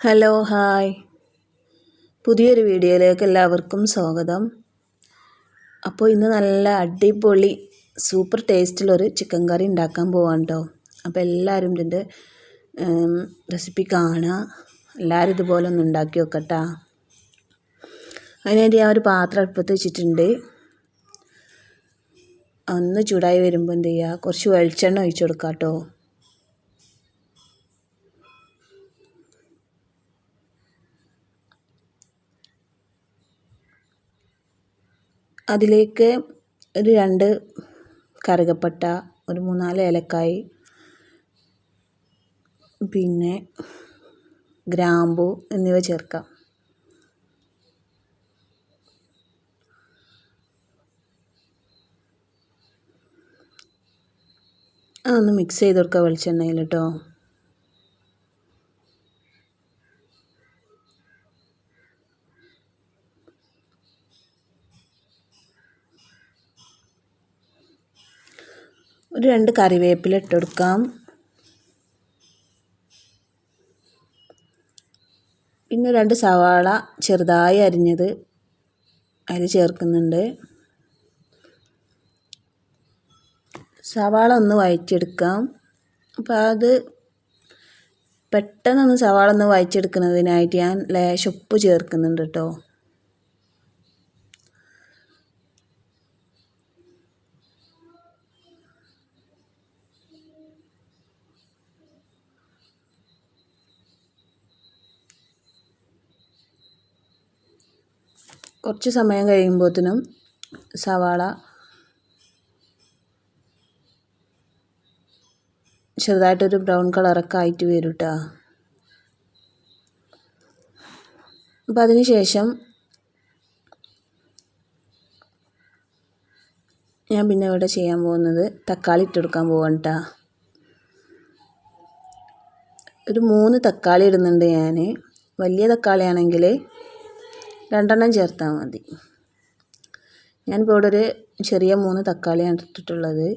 Hello hi പുതിയൊരു വീഡിയോയിലേക്ക് എല്ലാവർക്കും സ്വാഗതം. അപ്പോൾ ഇന്ന് നല്ല അടിപൊളി സൂപ്പർ ടേസ്റ്റിലൊരു ചിക്കൻ കറി ഉണ്ടാക്കാൻ പോവാണ് കേട്ടോ. അപ്പോൾ എല്ലാവരും ഇതിൻ്റെ റെസിപ്പി കാണുക. എല്ലാവരും ഇതുപോലെ ഒന്ന് ഉണ്ടാക്കി വെക്കട്ടാ. അതിനുവേണ്ടി ഞാൻ ഒരു പാത്രം അടുപ്പത്ത് വെച്ചിട്ടുണ്ട്. ഒന്ന് ചൂടായി വരുമ്പോൾ എന്ത് ചെയ്യുക, കുറച്ച് വെളിച്ചെണ്ണ ഒഴിച്ച് കൊടുക്കാം കേട്ടോ. അതിലേക്ക് ഒരു 2 കറുകപ്പട്ട, ഒരു 3-4 ഏലക്കായ്, പിന്നെ ഗ്രാമ്പു എന്നിവ ചേർക്കാം. അതൊന്ന് മിക്സ് ചെയ്ത് കൊടുക്കുക വെളിച്ചെണ്ണയിൽ കേട്ടോ. ഒരു 2 കറിവേപ്പില ഇട്ട് കൊടുക്കാം. പിന്നെ 2 സവാള ചെറുതായി അരിഞ്ഞത് അതിൽ ചേർക്കുന്നുണ്ട്. സവാള ഒന്ന് വഴറ്റിയെടുക്കാം. അപ്പോൾ അത് പെട്ടെന്നൊന്ന് സവാള ഒന്ന് വഴറ്റിയെടുക്കുന്നതിനായിട്ട് ഞാൻ ലേശം ഉപ്പ് ചേർക്കുന്നുണ്ട് കേട്ടോ. കുറച്ച് സമയം കഴിയുമ്പോഴത്തേനും സവാള ചെറുതായിട്ടൊരു ബ്രൗൺ കളറൊക്കെ ആയിട്ട് വരും കേട്ടോ. അപ്പോൾ അതിന് ശേഷം ഞാൻ പിന്നെ ഇവിടെ ചെയ്യാൻ പോകുന്നത് തക്കാളി ഇട്ട് കൊടുക്കാൻ പോവാണ് കേട്ടോ. ഒരു 3 തക്കാളി ഇടുന്നുണ്ട് ഞാൻ. വലിയ തക്കാളി ആണെങ്കിൽ 2 ചേർത്താൽ മതി. ഞാനിപ്പോൾ ഇവിടെ ഒരു ചെറിയ 3 തക്കാളിയാണ് ഇട്ടിട്ടുള്ളത്.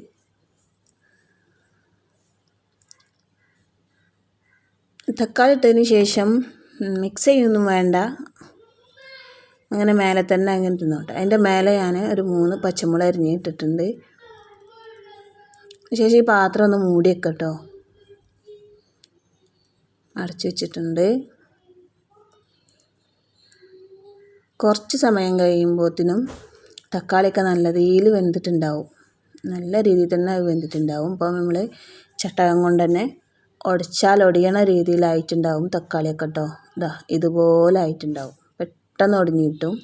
തക്കാളി ഇട്ടതിന് ശേഷം മിക്സ് ചെയ്യൊന്നും വേണ്ട, അങ്ങനെ മേലെ തന്നെ അങ്ങനെ തിന്നോട്ടെ. അതിൻ്റെ മേലെ ഞാൻ ഒരു 3 പച്ചമുളക് അരിഞ്ഞിട്ടിട്ടുണ്ട്. ശേഷം ഈ പാത്രം ഒന്ന് മൂടി വെക്കട്ടോ. അടച്ചു വെച്ചിട്ടുണ്ട്. കുറച്ച് സമയം കഴിയുമ്പോഴത്തേനും തക്കാളിയൊക്കെ നല്ല രീതിയിൽ വെന്തിട്ടുണ്ടാവും. നല്ല രീതിയിൽ തന്നെ അത് വെന്തിട്ടുണ്ടാവും. അപ്പോൾ നമ്മൾ ചട്ടകം കൊണ്ട് തന്നെ ഉടച്ചാൽ ഒടിയണ രീതിയിലായിട്ടുണ്ടാവും തക്കാളിയൊക്കെ കേട്ടോ. ഇതാ ഇതുപോലെ ആയിട്ടുണ്ടാവും. പെട്ടെന്ന് ഒടിഞ്ഞു കിട്ടും.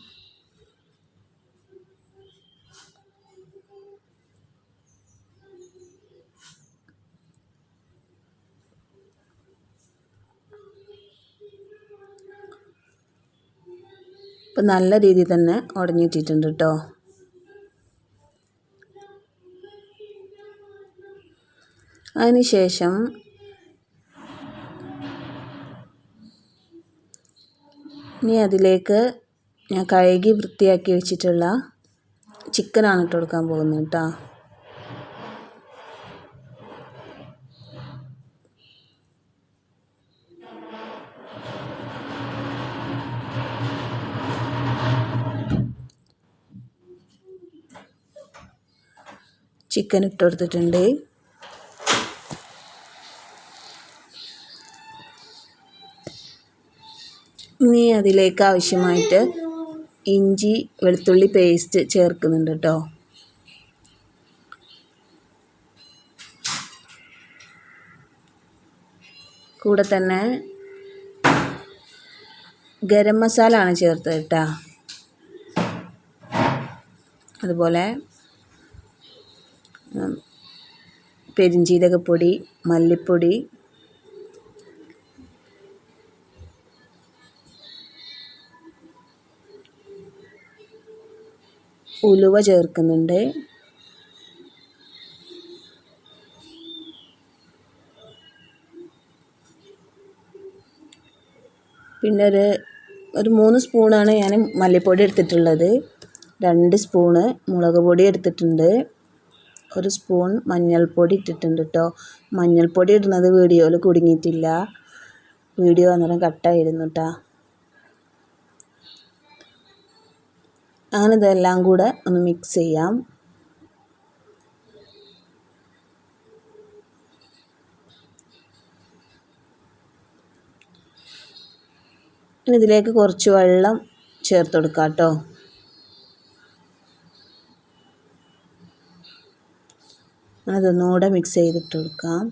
ഇപ്പം നല്ല രീതിയിൽ തന്നെ ഉടഞ്ഞിട്ടിട്ടുണ്ട് കേട്ടോ. അതിന് ശേഷം ഇനി അതിലേക്ക് ഞാൻ കഴുകി വൃത്തിയാക്കി വെച്ചിട്ടുള്ള ചിക്കനാണ് ഇട്ട് കൊടുക്കാൻ പോകുന്നത് കേട്ടോ. ചിക്കൻ ഇട്ട് കൊടുത്തിട്ടുണ്ട്. ഇനി അതിലേക്ക് ആവശ്യമായിട്ട് ഇഞ്ചി വെളുത്തുള്ളി പേസ്റ്റ് ചേർക്കുന്നുണ്ട് കേട്ടോ. കൂടെ തന്നെ ഗരം മസാല ആണ് ചേർത്തത് കേട്ടോ. അതുപോലെ പെരിഞ്ജീരകപ്പൊടി, മല്ലിപ്പൊടി, ഉലുവ ചേർക്കുന്നുണ്ട്. പിന്നെ ഒരു 3 സ്പൂണാണ് ഞാൻ മല്ലിപ്പൊടി എടുത്തിട്ടുള്ളത്. 2 സ്പൂണ് മുളക് പൊടി എടുത്തിട്ടുണ്ട്. 1 സ്പൂൺ മഞ്ഞൾപ്പൊടി ഇട്ടിട്ടുണ്ട് കേട്ടോ. മഞ്ഞൾപ്പൊടി ഇടുന്നത് വീഡിയോയിൽ കുടുങ്ങിയിട്ടില്ല. വീഡിയോ അന്നേരം കട്ടായിരുന്നു കേട്ടോ. അങ്ങനെ ഇതെല്ലാം കൂടെ ഒന്ന് മിക്സ് ചെയ്യാം. ഇനി ഇതിലേക്ക് കുറച്ച് വെള്ളം ചേർത്ത് കൊടുക്കാം കേട്ടോ. അതൊന്നുകൂടെ മിക്സ് ചെയ്തിട്ട് കൊടുക്കാം.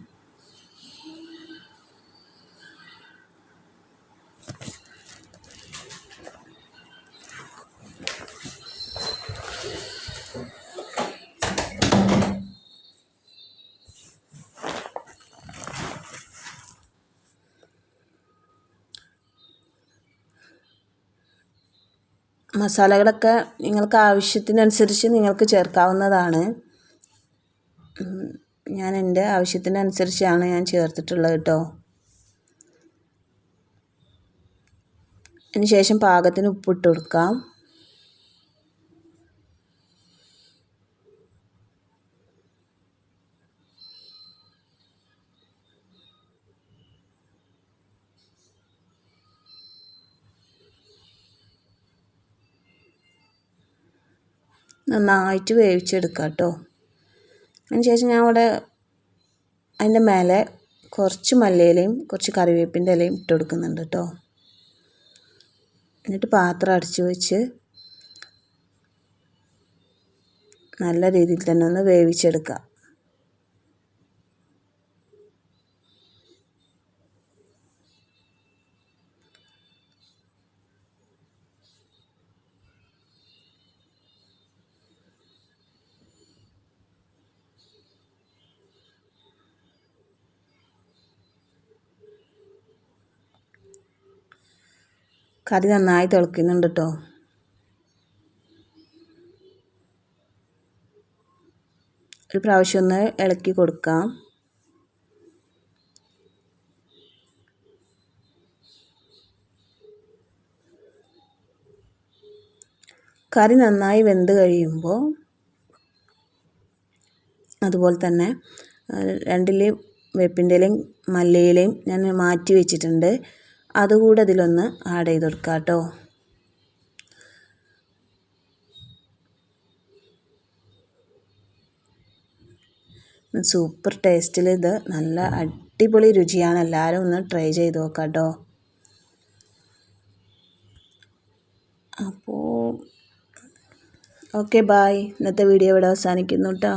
മസാലകളൊക്കെ നിങ്ങൾക്ക് ആവശ്യത്തിനനുസരിച്ച് നിങ്ങൾക്ക് ചേർക്കാവുന്നതാണ്. ഞാൻ എൻ്റെ ആവശ്യത്തിനനുസരിച്ചാണ് ഞാൻ ചേർത്തിട്ടുള്ളത് കേട്ടോ. അതിന് ശേഷം പാകത്തിന് ഉപ്പിട്ട് കൊടുക്കാം. നന്നായിട്ട് വേവിച്ചെടുക്കാം കേട്ടോ. അതിന് ശേഷം ഞാൻ ഇവിടെ അതിൻ്റെ മേലെ കുറച്ച് മല്ലിയിലയും കുറച്ച് കറിവേപ്പിൻ്റെ ഇലയും ഇട്ട് കൊടുക്കുന്നുണ്ട് കേട്ടോ. എന്നിട്ട് പാത്രം അടച്ചു വെച്ച് നല്ല രീതിയിൽ തന്നെ ഒന്ന് വേവിച്ചെടുക്കുക. കറി നന്നായി തിളയ്ക്കുന്നുണ്ട് കേട്ടോ. ഒരു പ്രാവശ്യം ഒന്ന് ഇളക്കി കൊടുക്കാം. കറി നന്നായി വെന്ത് കഴിയുമ്പോൾ അതുപോലെ തന്നെ 2 വേപ്പിൻ്റെ ഇലയും മല്ലിയിലയും ഞാൻ മാറ്റി വെച്ചിട്ടുണ്ട്. അതുകൂടെ അതിലൊന്ന് ആഡ് ചെയ്ത് കൊടുക്കാം കേട്ടോ. സൂപ്പർ ടേസ്റ്റിൽ ഇത് നല്ല അടിപൊളി രുചിയാണ്. എല്ലാവരും ഒന്ന് ട്രൈ ചെയ്ത് നോക്കാം കേട്ടോ. അപ്പോൾ ഓക്കെ ബായ്. ഇന്നത്തെ വീഡിയോ ഇവിടെ അവസാനിക്കുന്നു കേട്ടോ.